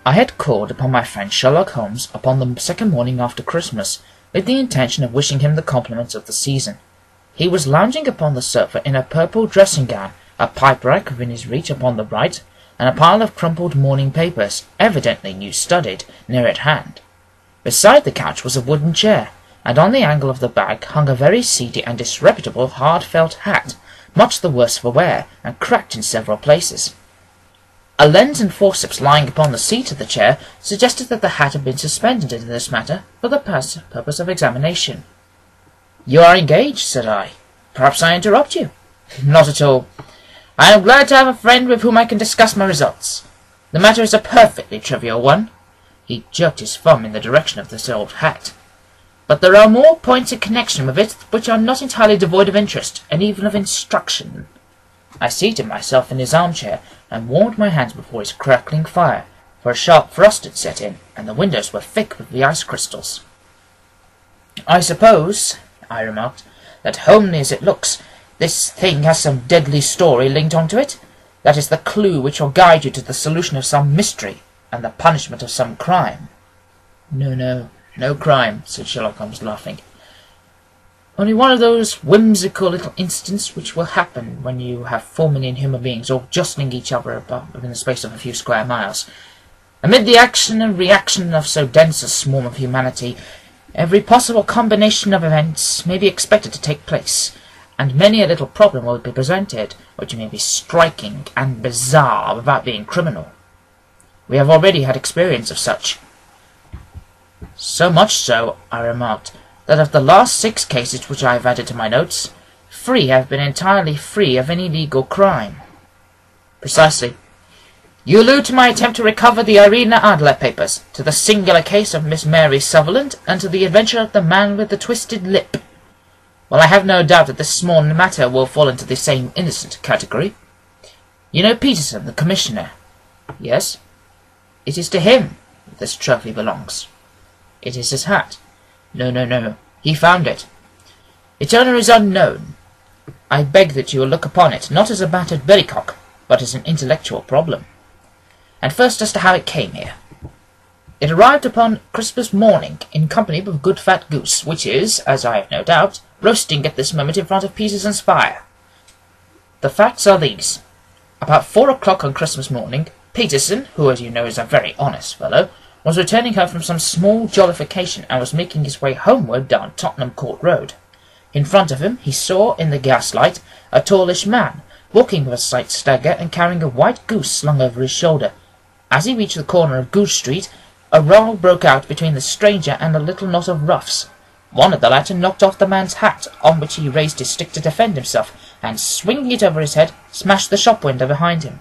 I had called upon my friend Sherlock Holmes upon the second morning after Christmas, with the intention of wishing him the compliments of the season. He was lounging upon the sofa in a purple dressing-gown, a pipe-rack within his reach upon the right, and a pile of crumpled morning papers, evidently new-studied, near at hand. Beside the couch was a wooden chair, and on the angle of the back hung a very seedy and disreputable hard felt hat, much the worse for wear, and cracked in several places. A lens and forceps lying upon the seat of the chair suggested that the hat had been suspended in this matter for the purpose of examination. "You are engaged," said I. "Perhaps I interrupt you?" "Not at all. I am glad to have a friend with whom I can discuss my results. The matter is a perfectly trivial one." He jerked his thumb in the direction of this old hat. "But there are more points in connection with it which are not entirely devoid of interest, and even of instruction." I seated myself in his armchair, and warmed my hands before his crackling fire, for a sharp frost had set in, and the windows were thick with the ice crystals. "I suppose," I remarked, "that homely as it looks, this thing has some deadly story linked on to it? That is the clue which will guide you to the solution of some mystery, and the punishment of some crime." No crime," said Sherlock Holmes, laughing. "Only one of those whimsical little incidents which will happen when you have 4 million human beings all jostling each other about within the space of a few square miles. Amid the action and reaction of so dense a swarm of humanity, every possible combination of events may be expected to take place, and many a little problem will be presented, which may be striking and bizarre without being criminal. We have already had experience of such." "So much so," I remarked, "that of the last 6 cases which I have added to my notes, 3 have been entirely free of any legal crime." "Precisely. You allude to my attempt to recover the Irina Adler papers, to the singular case of Miss Mary Sutherland, and to the adventure of the man with the twisted lip. Well, I have no doubt that this small matter will fall into the same innocent category. You know Peterson, the Commissioner?" "Yes." "It is to him that this trophy belongs." "It is his hat." No. He found it. Its owner is unknown. I beg that you will look upon it, not as a battered billycock, but as an intellectual problem. And first as to how it came here. It arrived upon Christmas morning, in company with a good fat goose, which is, as I have no doubt, roasting at this moment in front of Peterson's fire. The facts are these. About 4 o'clock on Christmas morning, Peterson, who as you know is a very honest fellow, was returning home from some small jollification and was making his way homeward down Tottenham Court Road. In front of him he saw, in the gaslight, a tallish man, walking with a slight stagger and carrying a white goose slung over his shoulder. As he reached the corner of Goose Street, a row broke out between the stranger and a little knot of roughs. One of the latter knocked off the man's hat, on which he raised his stick to defend himself, and swinging it over his head, smashed the shop window behind him.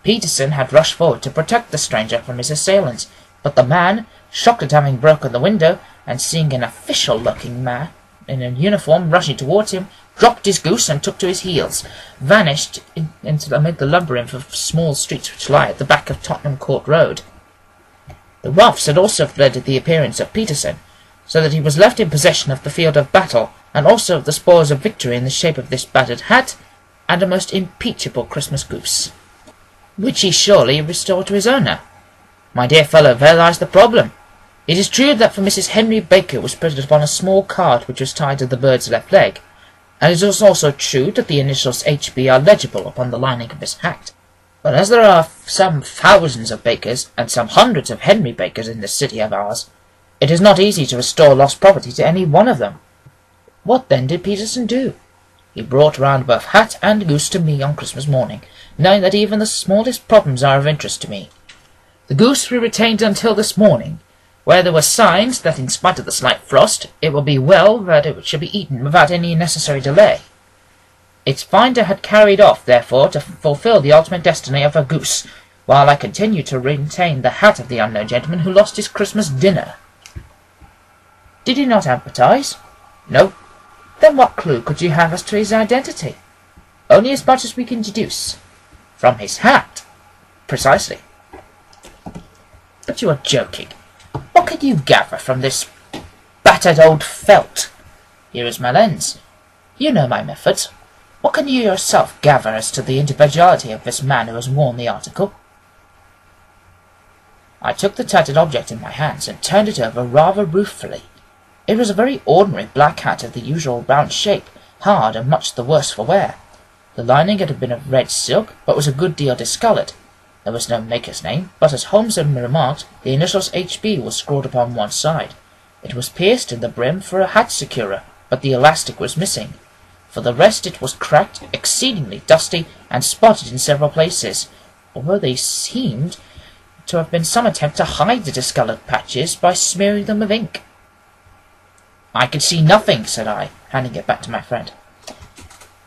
Peterson had rushed forward to protect the stranger from his assailants, but the man, shocked at having broken the window, and seeing an official-looking man in a uniform rushing towards him, dropped his goose and took to his heels, vanished amid the labyrinth of small streets which lie at the back of Tottenham Court Road. The roughs had also fled at the appearance of Peterson, so that he was left in possession of the field of battle, and also of the spoils of victory in the shape of this battered hat, and a most impeachable Christmas goose, which he surely restored to his owner. My dear fellow, there lies the problem. It is true that for Mrs. Henry Baker was printed upon a small card which was tied to the bird's left leg, and it is also true that the initials H.B. are legible upon the lining of his hat. But as there are some thousands of Bakers, and some hundreds of Henry Bakers in this city of ours, it is not easy to restore lost property to any one of them. What then did Peterson do? He brought round both hat and goose to me on Christmas morning, knowing that even the smallest problems are of interest to me. The goose we retained until this morning, where there were signs that in spite of the slight frost, it would be well that it should be eaten without any necessary delay. Its finder had carried off, therefore, to fulfill the ultimate destiny of a goose, while I continued to retain the hat of the unknown gentleman who lost his Christmas dinner. Did he not advertise? No. Then what clue could you have as to his identity? Only as much as we can deduce. From his hat. Precisely. But you are joking. What can you gather from this battered old felt? Here is my lens. You know my methods. What can you yourself gather as to the individuality of this man who has worn the article? I took the tattered object in my hands and turned it over rather ruefully. It was a very ordinary black hat of the usual round shape, hard and much the worse for wear. The lining had been of red silk, but was a good deal discoloured. There was no maker's name, but as Holmes had remarked, the initials H.B. was scrawled upon one side. It was pierced in the brim for a hat securer, but the elastic was missing. For the rest it was cracked, exceedingly dusty, and spotted in several places, although they seemed to have been some attempt to hide the discoloured patches by smearing them with ink. I could see nothing, said I, handing it back to my friend.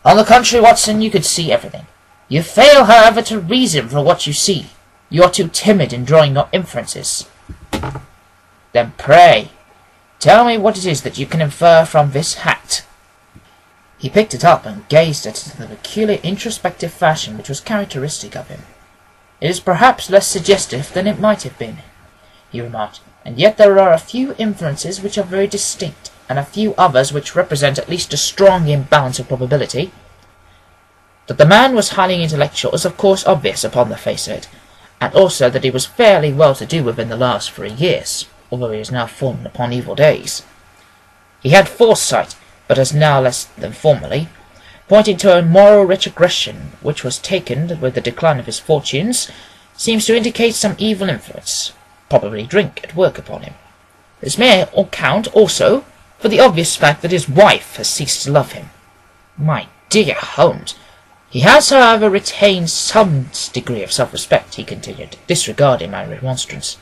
On the contrary, Watson, you could see everything. You fail, however, to reason for what you see. You are too timid in drawing your inferences. Then pray, tell me what it is that you can infer from this hat. He picked it up and gazed at it in the peculiar introspective fashion which was characteristic of him. It is perhaps less suggestive than it might have been, he remarked, and yet there are a few inferences which are very distinct, and a few others which represent at least a strong imbalance of probability. That the man was highly intellectual is of course obvious upon the face of it, and also that he was fairly well-to-do within the last 3 years, although he has now fallen upon evil days. He had foresight, but as now less than formerly, pointing to a moral retrogression which was taken with the decline of his fortunes, seems to indicate some evil influence, probably drink, at work upon him. This may account also for the obvious fact that his wife has ceased to love him. My dear Holmes, he has, however, retained some degree of self-respect, he continued, disregarding my remonstrance.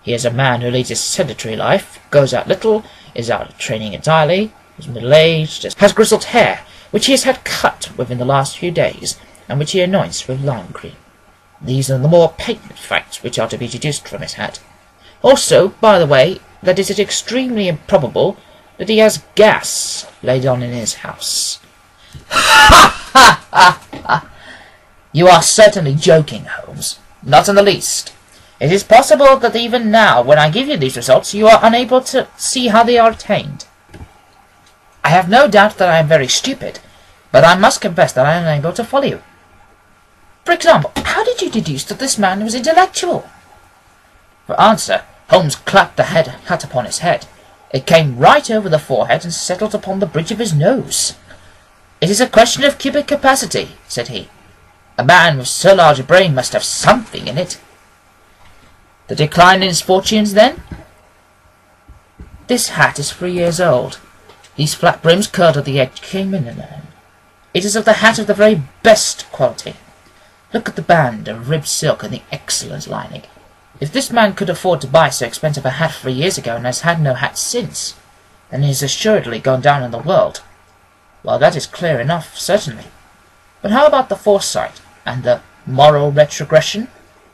He is a man who leads a sedentary life, goes out little, is out of training entirely, is middle-aged, has grizzled hair, which he has had cut within the last few days, and which he anoints with lime cream. These are the more patent facts which are to be deduced from his hat. Also, by the way, that it is extremely improbable that he has gas laid on in his house. Ha! Ha! Ha! Ha! You are certainly joking, Holmes. Not in the least. It is possible that even now, when I give you these results, you are unable to see how they are attained. I have no doubt that I am very stupid, but I must confess that I am unable to follow you. For example, how did you deduce that this man was intellectual? For answer, Holmes clapped the hat upon his head. It came right over the forehead and settled upon the bridge of his nose. It is a question of cubic capacity, said he. A man with so large a brain must have something in it. The decline in his fortunes, then? This hat is 3 years old. These flat brims curled at the edge came in. It is of the hat of the very best quality. Look at the band of ribbed silk and the excellent lining. If this man could afford to buy so expensive a hat 3 years ago and has had no hat since, then he has assuredly gone down in the world. Well, that is clear enough, certainly. But how about the foresight and the moral retrogression?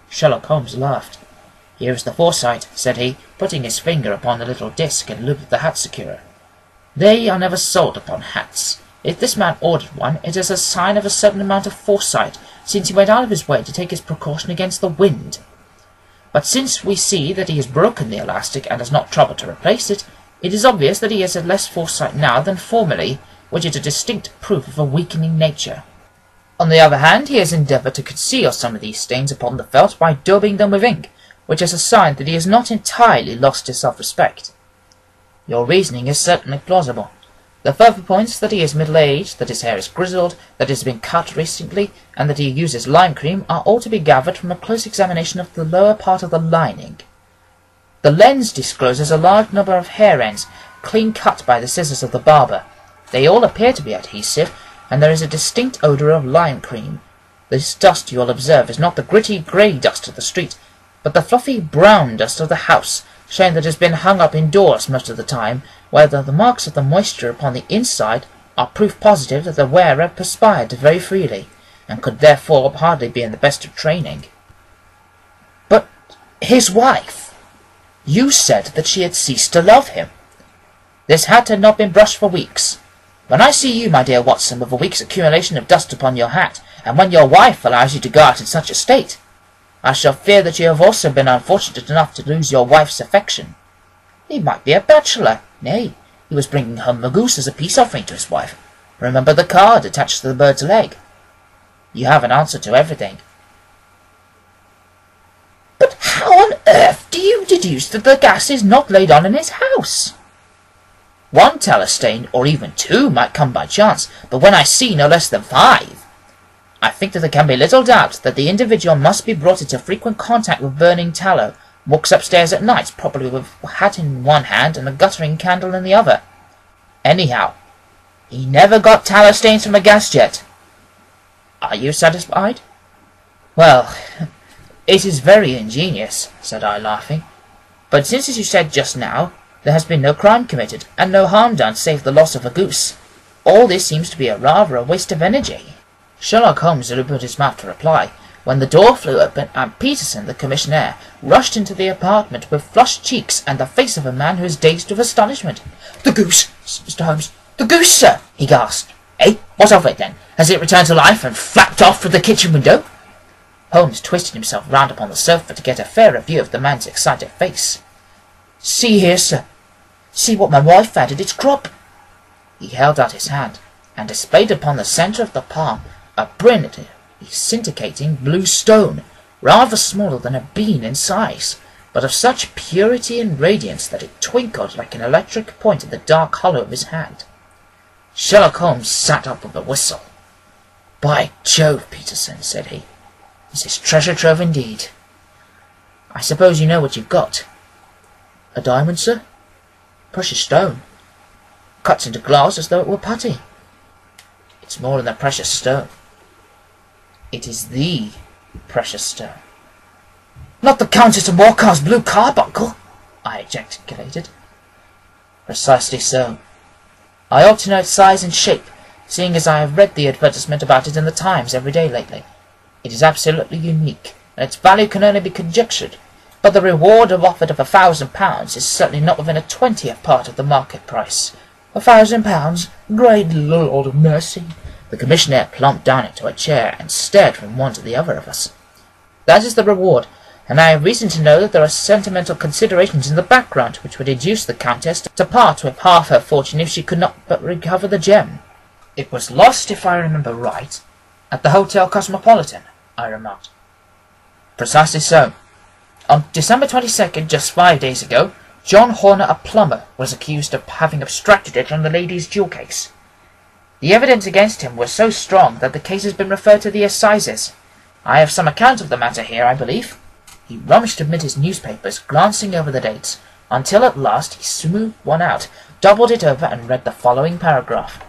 Sherlock Holmes laughed. Here is the foresight, said he, putting his finger upon the little disc and loop of the hat securer. They are never sold upon hats. If this man ordered one, it is a sign of a certain amount of foresight, since he went out of his way to take his precaution against the wind. But since we see that he has broken the elastic and has not troubled to replace it, it is obvious that he has less foresight now than formerly, which is a distinct proof of a weakening nature. On the other hand, he has endeavoured to conceal some of these stains upon the felt by daubing them with ink, which is a sign that he has not entirely lost his self-respect. Your reasoning is certainly plausible. The further points that he is middle-aged, that his hair is grizzled, that it has been cut recently, and that he uses lime cream are all to be gathered from a close examination of the lower part of the lining. The lens discloses a large number of hair ends, clean cut by the scissors of the barber. They all appear to be adhesive, and there is a distinct odour of lime cream. This dust, you will observe, is not the gritty grey dust of the street, but the fluffy brown dust of the house, showing that it has been hung up indoors most of the time, whether the marks of the moisture upon the inside are proof positive that the wearer perspired very freely, and could therefore hardly be in the best of training. But his wife! You said that she had ceased to love him. This hat had not been brushed for weeks. When I see you, my dear Watson, with a week's accumulation of dust upon your hat, and when your wife allows you to go out in such a state, I shall fear that you have also been unfortunate enough to lose your wife's affection. He might be a bachelor. Nay, he was bringing home a goose as a peace offering to his wife. Remember the card attached to the bird's leg. You have an answer to everything. But how on earth do you deduce that the gas is not laid on in his house? One tallow stain, or even two, might come by chance, but when I see no less than 5, I think that there can be little doubt that the individual must be brought into frequent contact with burning tallow, walks upstairs at night, probably with a hat in one hand and a guttering candle in the other. Anyhow, he never got tallow stains from a gas jet. Are you satisfied? Well, it is very ingenious, said I, laughing. But since, as you said just now, there has been no crime committed, and no harm done save the loss of a goose, all this seems to be rather a waste of energy. Sherlock Holmes had opened his mouth to reply, when the door flew open, and Peterson, the commissionaire, rushed into the apartment with flushed cheeks and the face of a man who is dazed with astonishment. "The goose, Mr. Holmes! The goose, sir!" he gasped. "Eh? What of it, then? Has it returned to life and flapped off through the kitchen window?" Holmes twisted himself round upon the sofa to get a fairer view of the man's excited face. "See here, sir. See what my wife added its crop." He held out his hand, and displayed upon the centre of the palm a brilliant, scintillating blue stone, rather smaller than a bean in size, but of such purity and radiance that it twinkled like an electric point in the dark hollow of his hand. Sherlock Holmes sat up with a whistle. "By Jove, Peterson," said he, "this is treasure trove indeed. I suppose you know what you've got." "A diamond, sir?" "Precious stone. Cuts into glass as though it were putty." "It's more than a precious stone. It is the precious stone." "Not the Countess of Morcar's blue carbuncle?" I ejaculated. "Precisely so. I ought to know its size and shape, seeing as I have read the advertisement about it in the Times every day lately. It is absolutely unique, and its value can only be conjectured, but the reward offered of £1,000 is certainly not within a 20th part of the market price." £1,000? Great Lord of mercy! The commissionaire plumped down into a chair and stared from one to the other of us. "That is the reward, and I have reason to know that there are sentimental considerations in the background which would induce the Countess to part with half her fortune if she could not but recover the gem." "It was lost, if I remember right, at the Hotel Cosmopolitan," I remarked. "Precisely so. On December 22nd, just 5 days ago, John Horner, a plumber, was accused of having abstracted it from the lady's jewel case. The evidence against him was so strong that the case has been referred to the assizes. I have some account of the matter here, I believe." He rummaged amid his newspapers, glancing over the dates, until at last he smoothed one out, doubled it over, and read the following paragraph.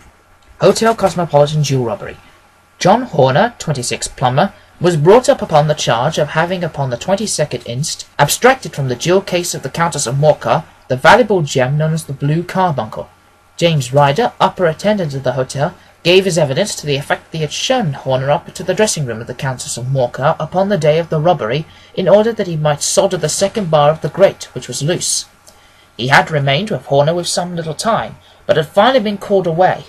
"Hotel Cosmopolitan jewel robbery. John Horner, 26, plumber, was brought up upon the charge of having upon the 22nd inst. Abstracted from the jewel case of the Countess of Morcar the valuable gem known as the blue carbuncle. James Ryder, upper attendant of the hotel, gave his evidence to the effect that he had shown Horner up to the dressing room of the Countess of Morcar upon the day of the robbery in order that he might solder the second bar of the grate, which was loose. He had remained with Horner with some little time, but had finally been called away.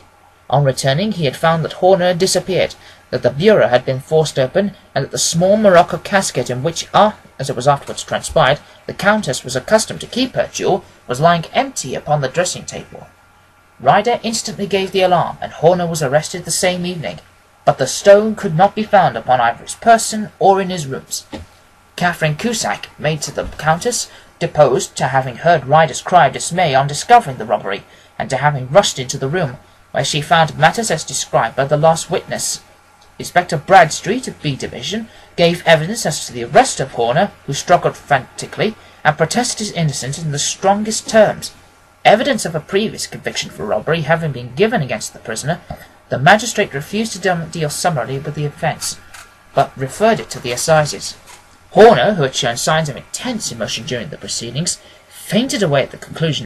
On returning he had found that Horner had disappeared, that the bureau had been forced open, and that the small morocco casket in which, as it was afterwards transpired, the Countess was accustomed to keep her jewel, was lying empty upon the dressing-table. Ryder instantly gave the alarm, and Horner was arrested the same evening, but the stone could not be found upon either his person or in his rooms. Catherine Cusack, maid to the Countess, deposed to having heard Ryder's cry of dismay on discovering the robbery, and to having rushed into the room, where she found matters as described by the last witness. Inspector Bradstreet of B Division gave evidence as to the arrest of Horner, who struggled frantically, and protested his innocence in the strongest terms. Evidence of a previous conviction for robbery having been given against the prisoner, the magistrate refused to deal summarily with the offence, but referred it to the assizes. Horner, who had shown signs of intense emotion during the proceedings, fainted away at the conclusion